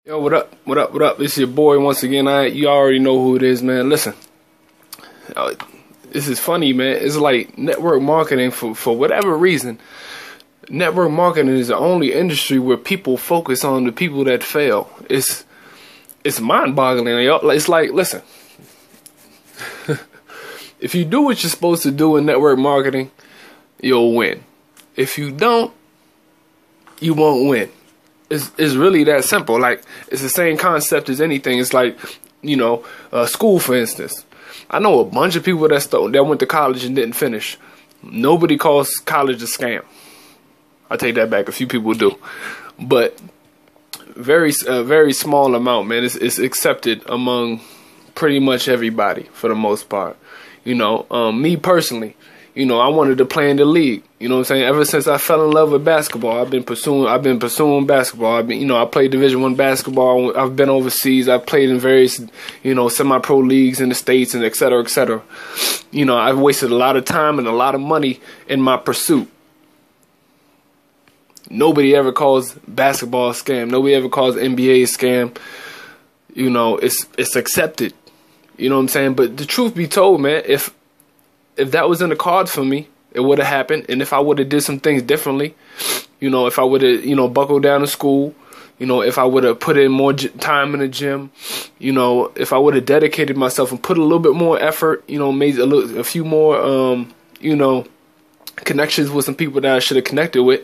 Yo, what up? What up? What up? This is your boy once again. You already know who it is, man. Listen, this is funny, man. It's like network marketing for whatever reason. Network marketing is the only industry where people focus on the people that fail. It's mind-boggling. It's like, listen, if you do what you're supposed to do in network marketing, you'll win. If you don't, you won't win. It's really that simple. Like, it's the same concept as anything. It's like, school, for instance. I know a bunch of people that went to college and didn't finish. Nobody calls college a scam. I take that back. A few people do, but very small amount, man. It's accepted among pretty much everybody for the most part. Me personally, I wanted to play in the league. You know what I'm saying? Ever since I fell in love with basketball, I've been pursuing basketball. I played Division I basketball. I've been overseas. I've played in various, semi-pro leagues in the States and et cetera, et cetera. I've wasted a lot of time and a lot of money in my pursuit. Nobody ever calls basketball a scam. Nobody ever calls NBA a scam. It's accepted. You know what I'm saying? But the truth be told, man, if that was in the cards for me, it would have happened. And if I would have did some things differently, if I would have, buckled down to school, if I would have put in more time in the gym, if I would have dedicated myself and put a little bit more effort, made a few more, connections with some people that I should have connected with,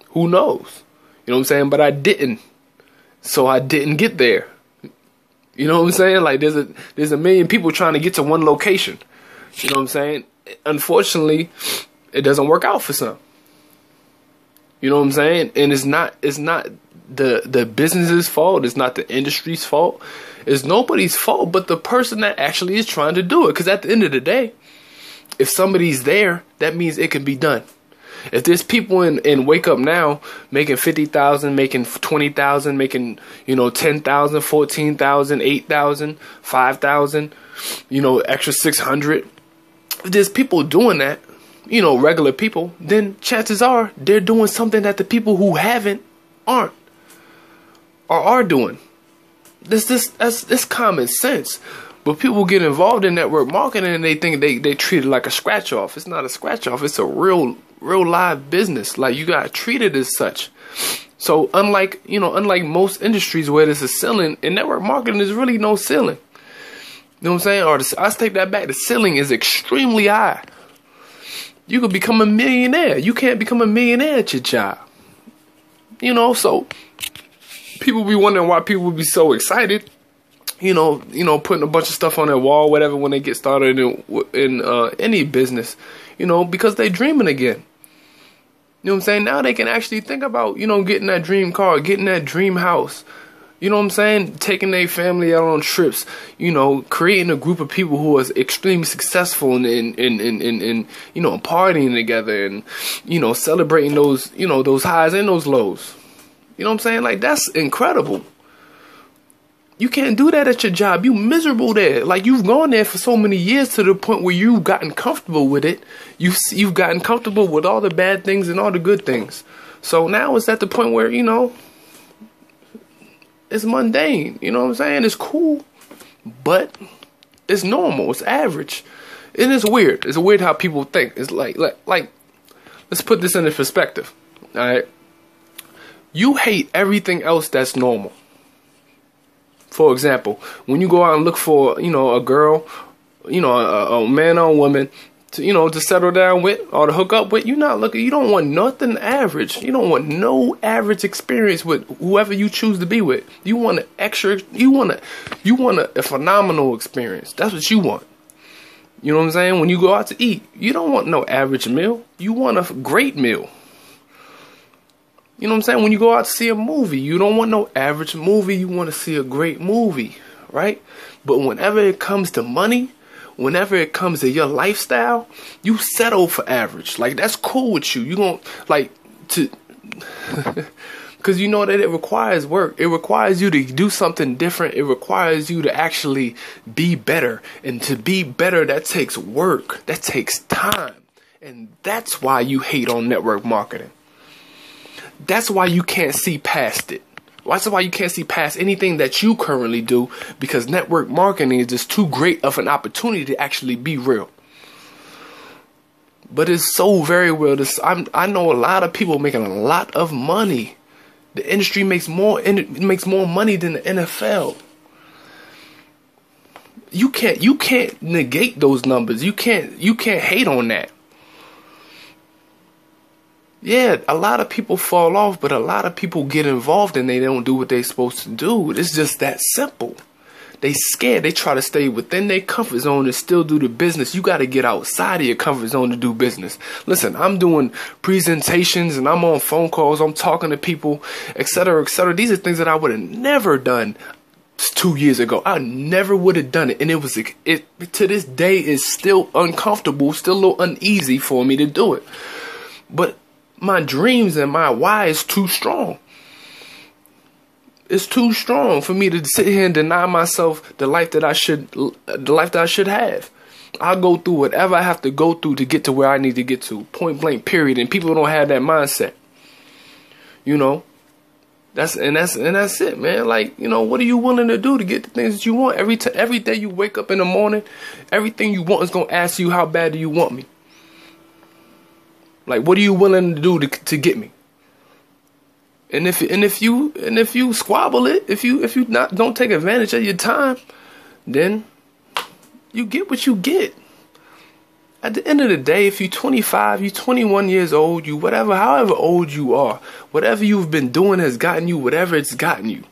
who knows? You know what I'm saying? But I didn't. So I didn't get there. You know what I'm saying? Like, there's a million people trying to get to one location. You know what I'm saying? Unfortunately, it doesn't work out for some. You know what I'm saying? And it's not the business's fault. It's not the industry's fault. It's nobody's fault but the person that actually is trying to do it. Because at the end of the day, if somebody's there, that means it can be done. If there's people in Wake Up Now making 50,000, making 20,000, making 10,000, 14,000, 8,000, 5,000, extra 600. If there's people doing that, regular people, then chances are they're doing something that the people who haven't aren't or are doing. That's common sense. But people get involved in network marketing and they think they treat it like a scratch off. It's not a scratch off. It's a real live business. Like, you gotta treat it as such. So unlike most industries where there's a ceiling, in network marketing there's really no ceiling. You know what I'm saying? Or I take that back. The ceiling is extremely high. You could become a millionaire. You can't become a millionaire at your job. So people be wondering why people would be so excited. Putting a bunch of stuff on their wall, whatever, when they get started in any business, because they dreaming again. You know what I'm saying? Now they can actually think about, getting that dream car, getting that dream house. You know what I'm saying? Taking their family out on trips, creating a group of people who are extremely successful and partying together and, celebrating those, those highs and those lows. You know what I'm saying? Like, that's incredible. You can't do that at your job. You miserable there. Like, you've gone there for so many years to the point where you've gotten comfortable with it. You've gotten comfortable with all the bad things and all the good things. So now it's at the point where, it's mundane. You know what I'm saying? It's cool, but it's normal. It's average. And it's weird. It's weird how people think. It's like let's put this into perspective. All right? You hate everything else that's normal. For example, when you go out and look for, a girl, a man or a woman to settle down with or to hook up with, you don't want nothing average. You don't want no average experience with whoever you choose to be with. You want a phenomenal experience. That's what you want. You know what I'm saying? When you go out to eat, you don't want no average meal. You want a great meal. You know what I'm saying? When you go out to see a movie, you don't want no average movie. You want to see a great movie, right? But whenever it comes to money, whenever it comes to your lifestyle, you settle for average. Like, that's cool with you. You don't because you know that it requires work. It requires you to do something different. It requires you to actually be better. And to be better, that takes work. That takes time. And that's why you hate on network marketing. That's why you can't see past it. That's why you can't see past anything that you currently do, because network marketing is just too great of an opportunity to actually be real. But it's so very real. I know a lot of people making a lot of money. The industry makes more money than the NFL. You can't negate those numbers. You can't hate on that. Yeah, a lot of people fall off, but a lot of people get involved and they don't do what they're supposed to do. It's just that simple. They scared. They try to stay within their comfort zone and still do the business. You got to get outside of your comfort zone to do business. Listen, I'm doing presentations and I'm on phone calls. I'm talking to people, etc., etc. These are things that I would have never done 2 years ago. I never would have done it. And it to this day is still uncomfortable, still a little uneasy for me to do it. But my dreams and my why is too strong. It's too strong for me to sit here and deny myself the life that I should have. I'll go through whatever I have to go through to get to where I need to get to. Point blank, period. And people don't have that mindset. You know, that's it, man. Like, you know, what are you willing to do to get the things that you want? Every day you wake up in the morning, everything you want is gonna ask you, how bad do you want me? Like, what are you willing to do to get me? And if you squabble it, if you don't take advantage of your time, then you get what you get. At the end of the day, if you're 25, you're 21 years old, however old you are, whatever you've been doing has gotten you whatever it's gotten you.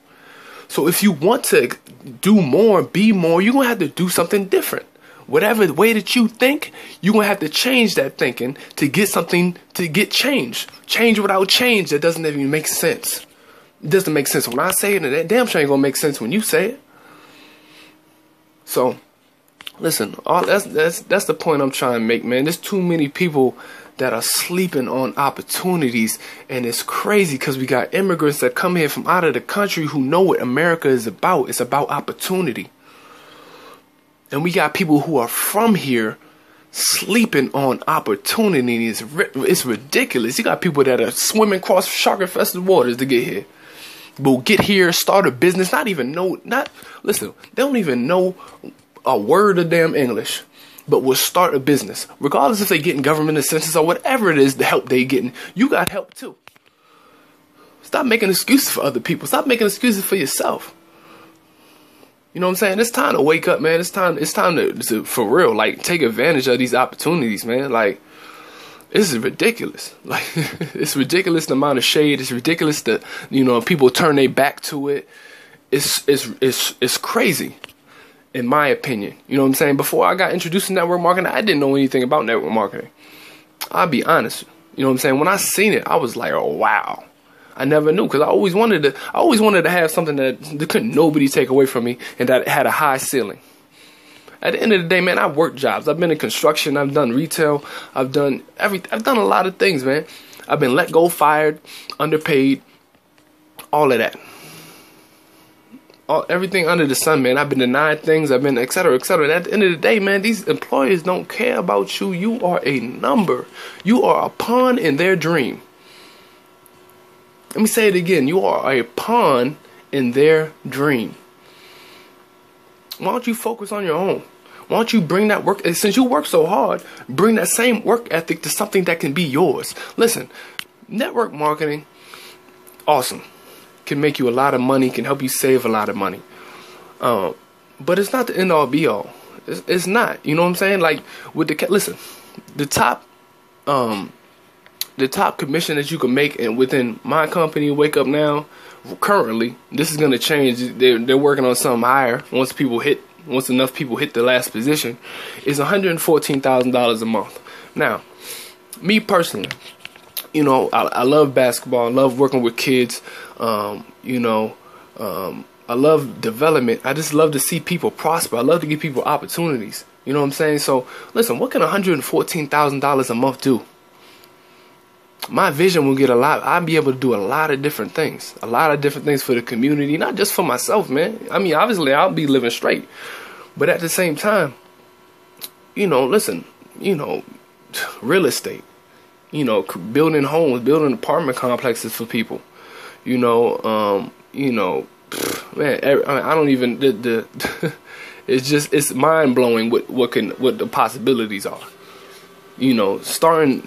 So if you want to do more, be more, you're gonna have to do something different. Whatever the way that you think, you're going to have to change that thinking to get something, to get change. Change without change, that doesn't even make sense. It doesn't make sense when I say it, and that damn sure ain't going to make sense when you say it. So, listen, that's the point I'm trying to make, man. There's too many people that are sleeping on opportunities, and it's crazy because we got immigrants that come here from out of the country who know what America is about. It's about opportunity. And we got people who are from here sleeping on opportunity. It's ridiculous. You got people that are swimming across shark-infested waters to get here. Will get here, start a business, listen, they don't even know a word of damn English, but will start a business. Regardless if they getting government assistance or whatever it is, the help they getting, you got help too. Stop making excuses for other people. Stop making excuses for yourself. You know what I'm saying? It's time to wake up, man. It's time to for real, like, take advantage of these opportunities, man. Like, this is ridiculous. Like, it's ridiculous the amount of shade. It's ridiculous that, you know, people turn their back to it. It's crazy, in my opinion. You know what I'm saying? Before I got introduced to network marketing, I didn't know anything about network marketing. I'll be honest. You know what I'm saying? When I seen it, I was like, oh, wow. I never knew, because I always wanted to have something that couldn't nobody take away from me, and that had a high ceiling. At the end of the day, man, I've worked jobs. I've been in construction. I've done retail. I've done I've done a lot of things, man. I've been let go, fired, underpaid, all of that. Everything under the sun, man. I've been denied things. I've been et cetera, et cetera. And at the end of the day, man, these employers don't care about you. You are a number. You are a pawn in their dream. Let me say it again. You are a pawn in their dream. Why don't you focus on your own? Why don't you bring that work, since you work so hard, bring that same work ethic to something that can be yours. Listen, network marketing, awesome. Can make you a lot of money, can help you save a lot of money. But it's not the end all be all. It's not. You know what I'm saying? Like, with the top commission that you can make within my company, Wake Up Now, currently, this is going to change. They're working on something higher once enough people hit the last position, is $114,000 a month. Now, me personally, you know, I love basketball. I love working with kids. You know, I love development. I just love to see people prosper. I love to give people opportunities. You know what I'm saying? So, listen, what can $114,000 a month do? My vision will get a lot. I'll be able to do a lot of different things. A lot of different things for the community, not just for myself, man. I mean, obviously, I'll be living straight. But at the same time, you know, listen, you know, real estate, you know, building homes, building apartment complexes for people, you know, you know, man, I don't even it's mind blowing what the possibilities are. You know, starting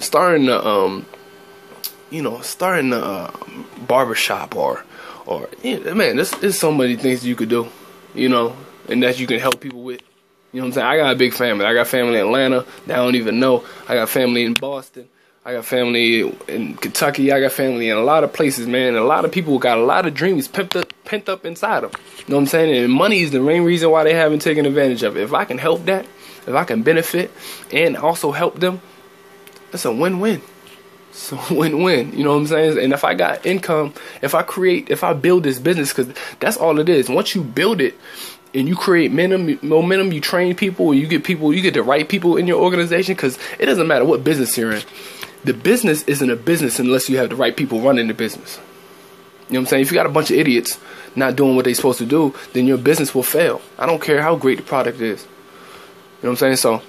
a barbershop or man, there's so many things you could do, you know, and that you can help people with. You know what I'm saying? I got a big family. I got family in Atlanta that I don't even know. I got family in Boston. I got family in Kentucky. I got family in a lot of places, man. And a lot of people got a lot of dreams pent up inside them. You know what I'm saying? And money is the main reason why they haven't taken advantage of it. If I can help that, if I can benefit and also help them, that's a win-win. It's a win-win. You know what I'm saying? And if I got income, if I build this business, because that's all it is. Once you build it, and you create momentum, you train people, you get the right people in your organization, because it doesn't matter what business you're in. The business isn't a business unless you have the right people running the business. You know what I'm saying? If you got a bunch of idiots not doing what they're supposed to do, then your business will fail. I don't care how great the product is. You know what I'm saying? So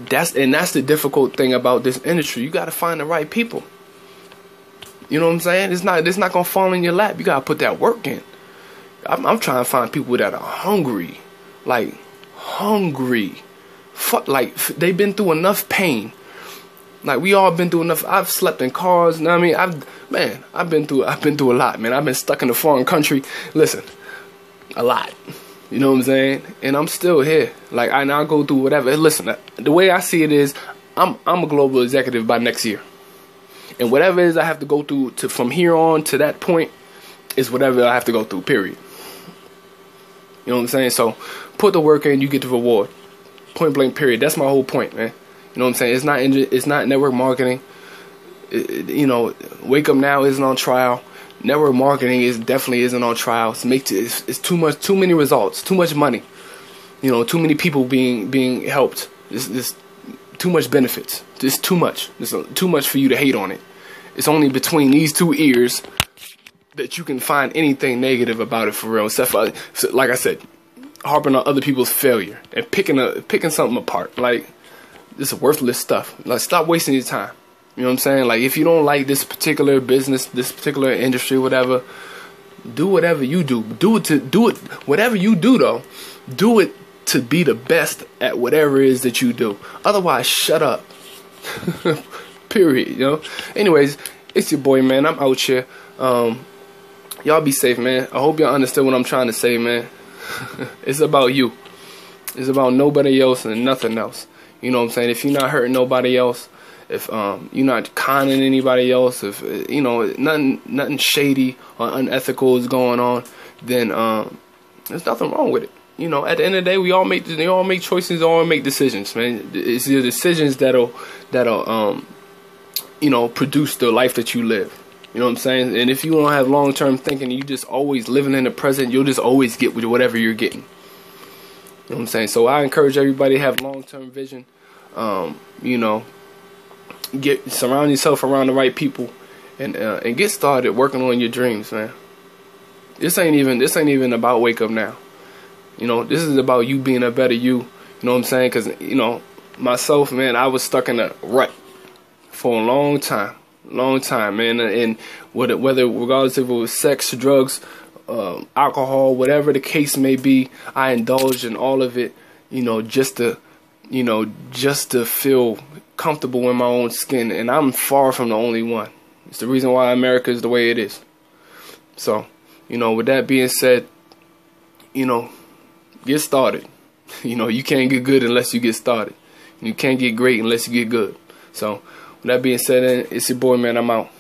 that's the difficult thing about this industry. You got to find the right people. You know what I'm saying? It's not gonna fall in your lap. You gotta put that work in. I'm trying to find people that are hungry, like they've been through enough pain. Like we all been through enough. I've slept in cars. You know what I mean? I've been through a lot, man. I've been stuck in a foreign country. Listen, a lot. You know what I'm saying? And I'm still here. Like I go through whatever. Listen, the way I see it is, I'm a global executive by next year, and whatever it is I have to go through from here on to that point is whatever I have to go through. Period. You know what I'm saying? So put the work in, you get the reward. Point blank, period. That's my whole point, man. You know what I'm saying? It's not network marketing. You know, Wake Up Now isn't on trial. Network marketing definitely isn't on trial. It's too many results, too much money. You know, too many people being helped. This too much benefits. It's too much. It's too much for you to hate on it. It's only between these two ears that you can find anything negative about it for real. Except for, like I said, harping on other people's failure and picking something apart. Like, this is worthless stuff. Like, stop wasting your time. You know what I'm saying? Like, if you don't like this particular business, this particular industry, whatever, do whatever you do. Whatever you do, though, do it to be the best at whatever it is that you do. Otherwise, shut up. Period, you know? Anyways, it's your boy, man. I'm out here. Y'all be safe, man. I hope y'all understood what I'm trying to say, man. It's about you. It's about nobody else and nothing else. You know what I'm saying? If you're not hurting nobody else, if you're not conning anybody else, if you know nothing shady or unethical is going on, then there's nothing wrong with it. You know, at the end of the day, we all make choices, all make decisions, man. It's the decisions that'll you know, produce the life that you live. You know what I'm saying? And if you don't have long-term thinking, you just always living in the present, you'll just always get whatever you're getting. You know what I'm saying? So I encourage everybody to have long-term vision. You know, surround yourself around the right people, and get started working on your dreams, man. This ain't even about Wake Up Now. You know, this is about you being a better you. You know what I'm saying? Because, you know, myself, man, I was stuck in a rut for a long time, man. And whether regardless if it was sex, drugs, alcohol, whatever the case may be, I indulged in all of it, you know, just to feel comfortable in my own skin. And I'm far from the only one. It's the reason why America is the way it is. So, you know, with that being said, you know, get started. You know, you can't get good unless you get started. You can't get great unless you get good. So, with that being said, it's your boy, man. I'm out.